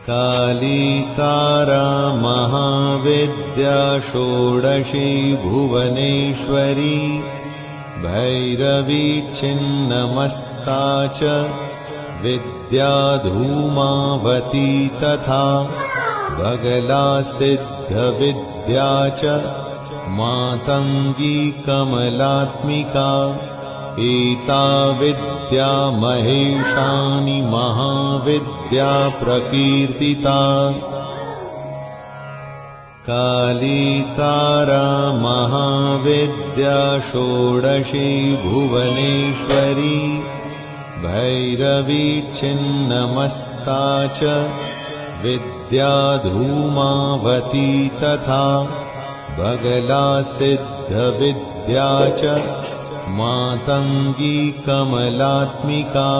काली तारा महाविद्या षोडशी भुवनेश्वरी भैरवी छिन्नमस्ता च विद्या धूमावती तथा बगला सिद्धविद्या च मातंगी कमलात्मिका एता विद्या महेशानि महाविद्या प्रकीर्तिता काली तारा महाविद्या षोडशी भुवनेश्वरी भैरवी छिन्नमस्ता च विद्या धूमावती तथा बगला सिद्धविद्या च मातंगी कमलात्मिका